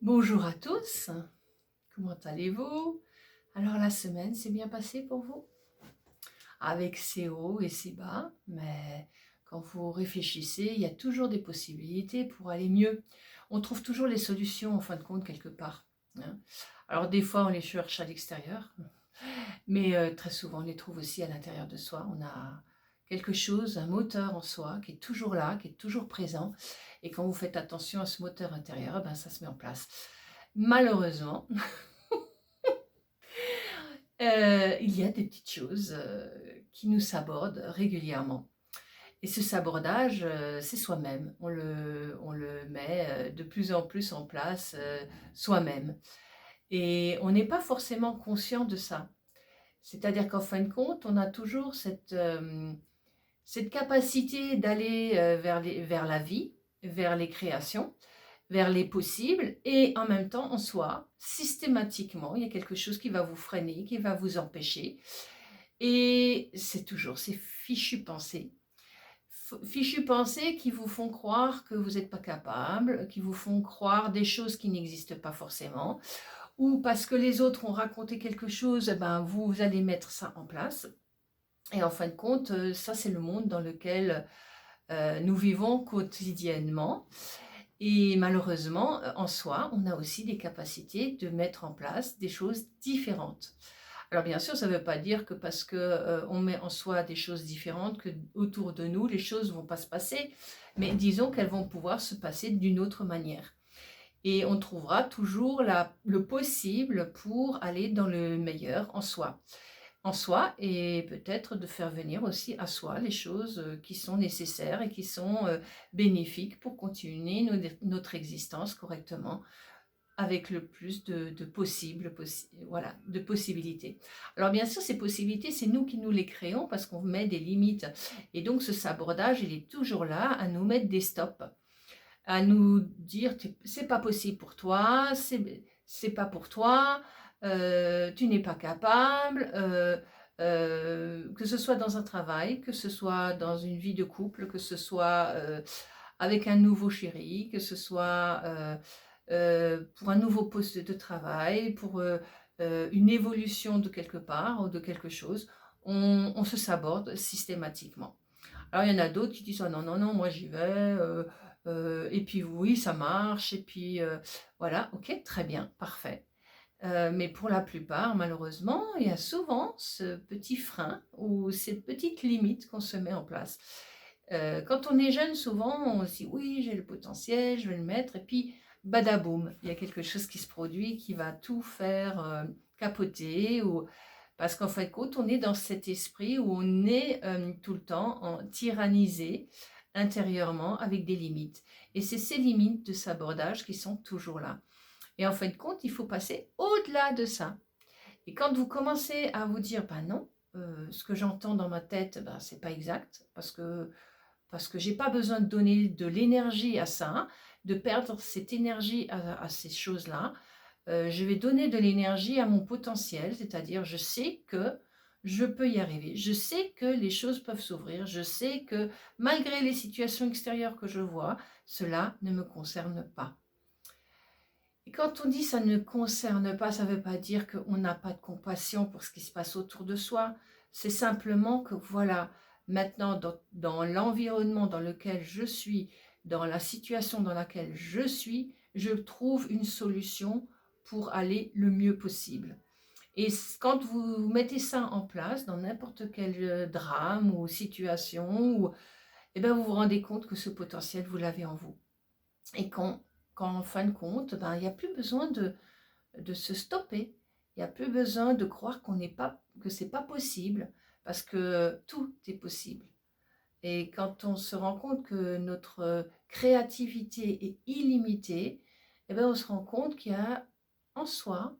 Bonjour à tous, comment allez-vous? Alors la semaine s'est bien passée pour vous? Avec ses hauts et ses bas, mais quand vous réfléchissez, il y a toujours des possibilités pour aller mieux. On trouve toujours les solutions en fin de compte quelque part, hein. Alors des fois on les cherche à l'extérieur, mais très souvent on les trouve aussi à l'intérieur de soi. On a quelque chose, un moteur en soi qui est toujours là, qui est toujours présent, et quand vous faites attention à ce moteur intérieur, ben, ça se met en place. Malheureusement, il y a des petites choses, qui nous sabordent régulièrement et ce sabordage, c'est soi-même. On le met, de plus en plus en place, soi-même et on n'est pas forcément conscient de ça. C'est-à-dire qu'en fin de compte, on a toujours cette capacité d'aller, vers la vie, vers les créations, vers les possibles et en même temps, en soi, systématiquement, il y a quelque chose qui va vous freiner, qui va vous empêcher et c'est toujours ces fichues pensées qui vous font croire que vous n'êtes pas capable, qui vous font croire des choses qui n'existent pas forcément ou parce que les autres ont raconté quelque chose, eh ben, vous allez mettre ça en place et en fin de compte, ça c'est le monde dans lequel, nous vivons quotidiennement et malheureusement, en soi, on a aussi des capacités de mettre en place des choses différentes. Alors bien sûr, ça ne veut pas dire que parce que, on met en soi des choses différentes, que autour de nous, les choses ne vont pas se passer, mais disons qu'elles vont pouvoir se passer d'une autre manière. Et on trouvera toujours le possible pour aller dans le meilleur en soi et peut-être de faire venir aussi à soi les choses, qui sont nécessaires et qui sont, bénéfiques pour continuer notre existence correctement avec le plus de voilà, de possibilités. Alors bien sûr, ces possibilités, c'est nous qui nous les créons parce qu'on met des limites et donc ce sabordage, il est toujours là à nous mettre des stops, à nous dire: C'est pas possible pour toi, c'est pas pour toi, tu n'es pas capable», que ce soit dans un travail, que ce soit dans une vie de couple, que ce soit, avec un nouveau chéri, que ce soit, pour un nouveau poste de travail, pour, une évolution de quelque part ou de quelque chose, on se saborde systématiquement. Alors il y en a d'autres qui disent: «Oh non, non, non, moi j'y vais, et puis oui, ça marche et puis, voilà, OK, très bien, parfait». Mais pour la plupart, malheureusement, il y a souvent ce petit frein ou cette petite limite qu'on se met en place. Quand on est jeune, souvent, on se dit: «Oui, j'ai le potentiel, je vais le mettre» et puis badaboum, il y a quelque chose qui se produit qui va tout faire, capoter ou parce qu'en fin de compte, on est dans cet esprit où on est, tout le temps en tyrannisé intérieurement avec des limites et c'est ces limites de sabordage qui sont toujours là et en fin de compte, il faut passer au-delà de ça et quand vous commencez à vous dire: «Ben non, ce que j'entends dans ma tête, ben, c'est pas exact parce que j'ai pas besoin de donner de l'énergie à ça, de perdre cette énergie à ces choses-là. Je vais donner de l'énergie à mon potentiel, c'est-à-dire je sais que je peux y arriver. Je sais que les choses peuvent s'ouvrir. Je sais que malgré les situations extérieures que je vois, cela ne me concerne pas». Et quand on dit ça ne concerne pas, ça ne veut pas dire qu'on n'a pas de compassion pour ce qui se passe autour de soi. C'est simplement que voilà, maintenant dans l'environnement dans lequel je suis, dans la situation dans laquelle je suis, je trouve une solution pour aller le mieux possible. Et quand vous mettez ça en place dans n'importe quel drame ou situation, eh ben vous vous rendez compte que ce potentiel, vous l'avez en vous. Et quand en fin de compte, ben, il n'y a plus besoin de se stopper. Il n'y a plus besoin de croire que c'est pas possible, parce que tout est possible. Et quand on se rend compte que notre créativité est illimitée, eh ben, on se rend compte qu'il y a en soi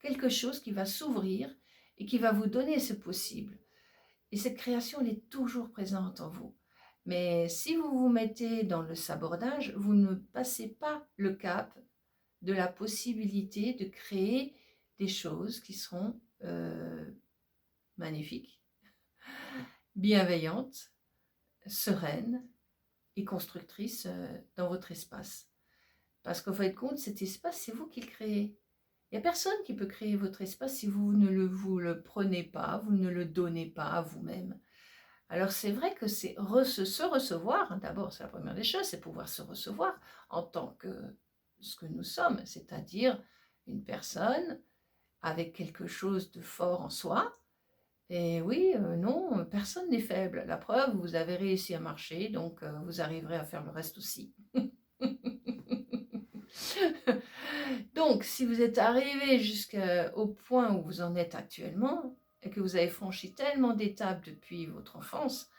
quelque chose qui va s'ouvrir et qui va vous donner ce possible. Et cette création, elle est toujours présente en vous. Mais si vous vous mettez dans le sabordage, vous ne passez pas le cap de la possibilité de créer des choses qui seront magnifiques, bienveillantes, sereines et constructrices dans votre espace. Parce qu'en fin de compte, cet espace, c'est vous qui le créez. Il n'y a personne qui peut créer votre espace si vous ne vous le prenez pas, vous ne le donnez pas à vous-même. Alors c'est vrai que c'est se recevoir, hein, d'abord c'est la première des choses, c'est pouvoir se recevoir en tant que ce que nous sommes, c'est-à-dire une personne avec quelque chose de fort en soi. Et oui, non, personne n'est faible. La preuve, vous avez réussi à marcher, donc vous arriverez à faire le reste aussi. Donc, si vous êtes arrivé jusqu'au point où vous en êtes actuellement, et que vous avez franchi tellement d'étapes depuis votre enfance,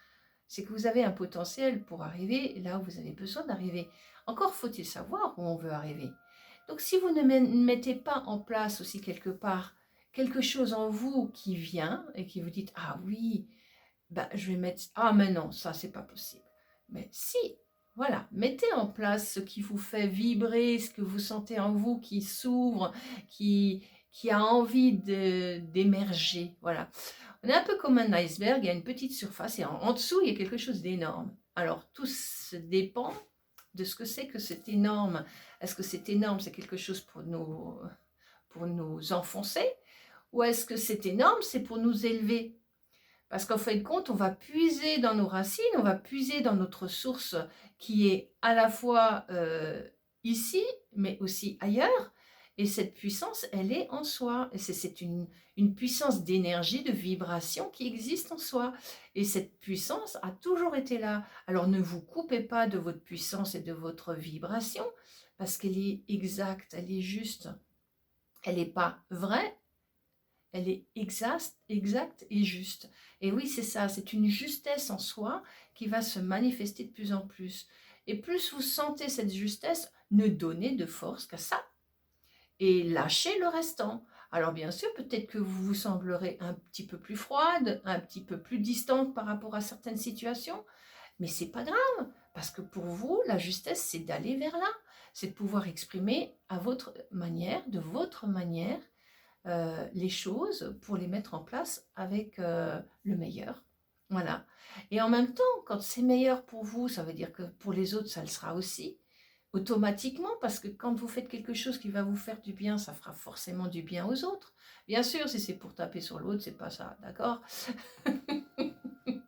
c'est que vous avez un potentiel pour arriver là où vous avez besoin d'arriver. Encore faut-il savoir où on veut arriver. Donc, si vous ne mettez pas en place aussi quelque part quelque chose en vous qui vient et qui vous dites, ah oui, ben, je vais mettre, ah mais non, ça c'est pas possible. Mais si, voilà, mettez en place ce qui vous fait vibrer, ce que vous sentez en vous qui s'ouvre, qui a envie d'émerger. Voilà. On est un peu comme un iceberg, il y a une petite surface et en dessous, il y a quelque chose d'énorme. Alors, tout se dépend de ce que c'est que c'est énorme. Est-ce que c'est énorme, c'est quelque chose pour nous enfoncer? Ou est-ce que c'est énorme, c'est pour nous élever? Parce qu'en fin de compte, on va puiser dans nos racines, on va puiser dans notre source qui est à la fois ici, mais aussi ailleurs. Et cette puissance, elle est en soi. Et c'est une puissance d'énergie, de vibration qui existe en soi. Et cette puissance a toujours été là. Alors ne vous coupez pas de votre puissance et de votre vibration, parce qu'elle est exacte, elle est juste. Elle n'est pas vraie, elle est exacte et juste. Et oui, c'est ça, c'est une justesse en soi qui va se manifester de plus en plus. Et plus vous sentez cette justesse, ne donnez de force qu'à ça. Et lâchez le restant. Alors bien sûr, peut-être que vous vous semblerez un petit peu plus froide, un petit peu plus distante par rapport à certaines situations, mais c'est pas grave, parce que pour vous, la justesse, c'est d'aller vers là, c'est de pouvoir exprimer à votre manière, de votre manière, les choses pour les mettre en place avec le meilleur. Voilà. Et en même temps, quand c'est meilleur pour vous, ça veut dire que pour les autres, ça le sera aussi, automatiquement, parce que quand vous faites quelque chose qui va vous faire du bien, ça fera forcément du bien aux autres. Bien sûr, si c'est pour taper sur l'autre, c'est pas ça, d'accord?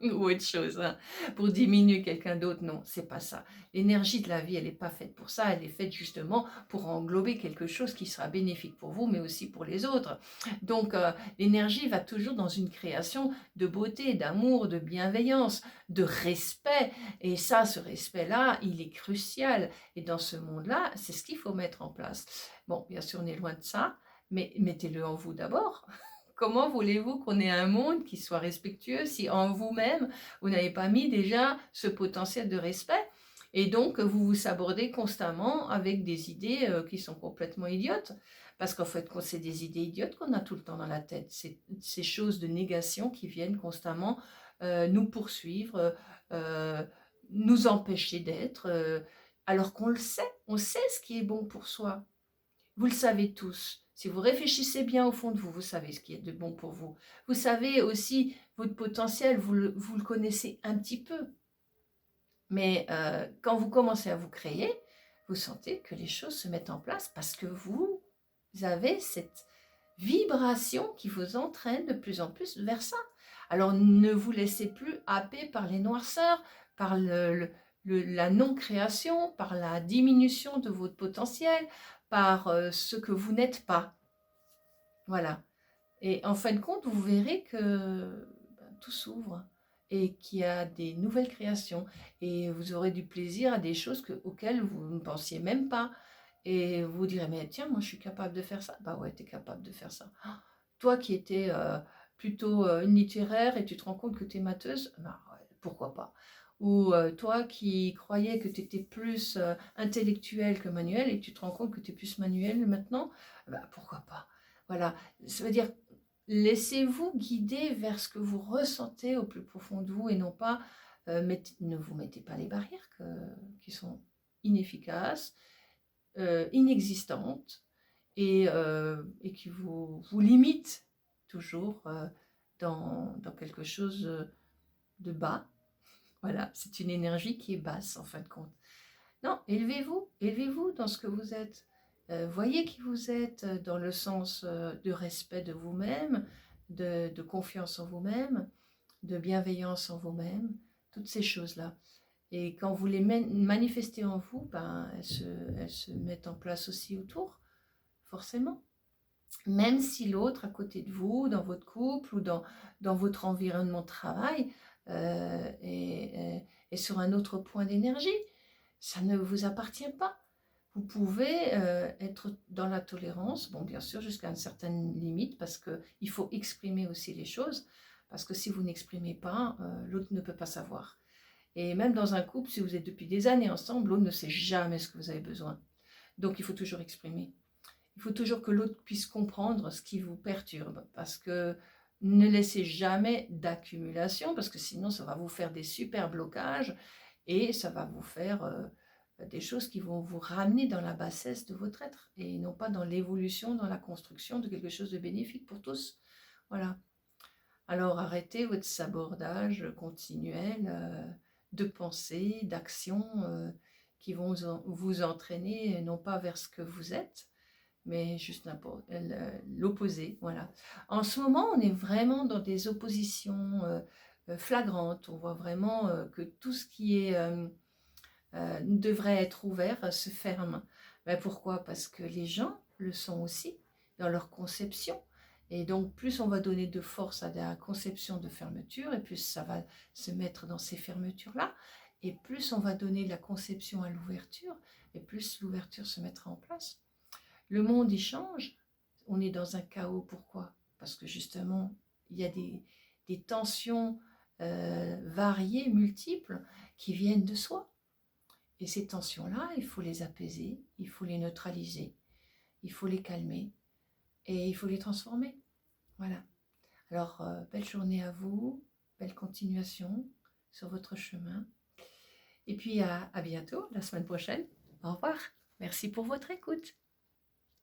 Ou autre chose, hein. Pour diminuer quelqu'un d'autre, non, c'est pas ça. L'énergie de la vie, elle n'est pas faite pour ça, elle est faite justement pour englober quelque chose qui sera bénéfique pour vous, mais aussi pour les autres. Donc, l'énergie va toujours dans une création de beauté, d'amour, de bienveillance, de respect. Et ça, ce respect-là, il est crucial. Et dans ce monde-là, c'est ce qu'il faut mettre en place. Bon, bien sûr, on est loin de ça, mais mettez-le en vous d'abord. Comment voulez-vous qu'on ait un monde qui soit respectueux si en vous-même, vous n'avez pas mis déjà ce potentiel de respect? Et donc, vous vous sabordez constamment avec des idées qui sont complètement idiotes. Parce qu'en fait, c'est des idées idiotes qu'on a tout le temps dans la tête. C'est ces choses de négation qui viennent constamment nous poursuivre, euh, nous empêcher d'être, alors qu'on le sait, on sait ce qui est bon pour soi. Vous le savez tous. Si vous réfléchissez bien au fond de vous, vous savez ce qui est de bon pour vous. Vous savez aussi votre potentiel, vous le connaissez un petit peu. Mais quand vous commencez à vous créer, vous sentez que les choses se mettent en place parce que vous avez cette vibration qui vous entraîne de plus en plus vers ça. Alors ne vous laissez plus happer par les noirceurs, par la non-création, par la diminution de votre potentiel, par ce que vous n'êtes pas. Voilà. Et en fin de compte, vous verrez que tout s'ouvre et qu'il y a des nouvelles créations. Et vous aurez du plaisir à des choses auxquelles vous ne pensiez même pas. Et vous direz, mais tiens, moi je suis capable de faire ça. Bah ouais, tu es capable de faire ça. Ah, toi qui étais plutôt une littéraire et tu te rends compte que tu es matheuse, bah ouais, pourquoi pas. Ou toi qui croyais que tu étais plus intellectuel que manuel et tu te rends compte que tu es plus manuel maintenant, bah pourquoi pas. Voilà, ça veut dire laissez-vous guider vers ce que vous ressentez au plus profond de vous et non pas, ne vous mettez pas les barrières qui sont inefficaces, inexistantes et qui vous limitent toujours dans quelque chose de bas. Voilà, c'est une énergie qui est basse en fin de compte. Non, élevez-vous dans ce que vous êtes. Voyez qui vous êtes dans le sens de respect de vous-même, de confiance en vous-même, de bienveillance en vous-même, toutes ces choses-là. Et quand vous les manifestez en vous, ben, elles se mettent en place aussi autour, forcément. Même si l'autre à côté de vous, dans votre couple ou dans votre environnement de travail, est sur un autre point d'énergie, ça ne vous appartient pas. Vous pouvez être dans la tolérance, bon bien sûr jusqu'à une certaine limite, parce qu'il faut exprimer aussi les choses, parce que si vous n'exprimez pas, l'autre ne peut pas savoir. Et même dans un couple, si vous êtes depuis des années ensemble, l'autre ne sait jamais ce que vous avez besoin. Donc il faut toujours exprimer. Il faut toujours que l'autre puisse comprendre ce qui vous perturbe, parce que ne laissez jamais d'accumulation, parce que sinon ça va vous faire des super blocages, et ça va vous faire des choses qui vont vous ramener dans la bassesse de votre être, et non pas dans l'évolution, dans la construction de quelque chose de bénéfique pour tous. Voilà. Alors arrêtez votre sabordage continuel de pensées, d'actions qui vont vous entraîner non pas vers ce que vous êtes, mais juste l'opposé. Voilà. En ce moment, on est vraiment dans des oppositions flagrantes. On voit vraiment que tout ce qui devrait être ouvert se ferme. Ben pourquoi? Parce que les gens le sont aussi dans leur conception. Et donc, plus on va donner de force à la conception de fermeture, et plus ça va se mettre dans ces fermetures-là, et plus on va donner de la conception à l'ouverture, et plus l'ouverture se mettra en place. Le monde y change, on est dans un chaos. Pourquoi? Parce que justement, il y a des tensions variées, multiples, qui viennent de soi. Et ces tensions-là, il faut les apaiser, il faut les neutraliser, il faut les calmer et il faut les transformer. Voilà. Alors, belle journée à vous, belle continuation sur votre chemin. Et puis à bientôt, la semaine prochaine. Au revoir. Merci pour votre écoute.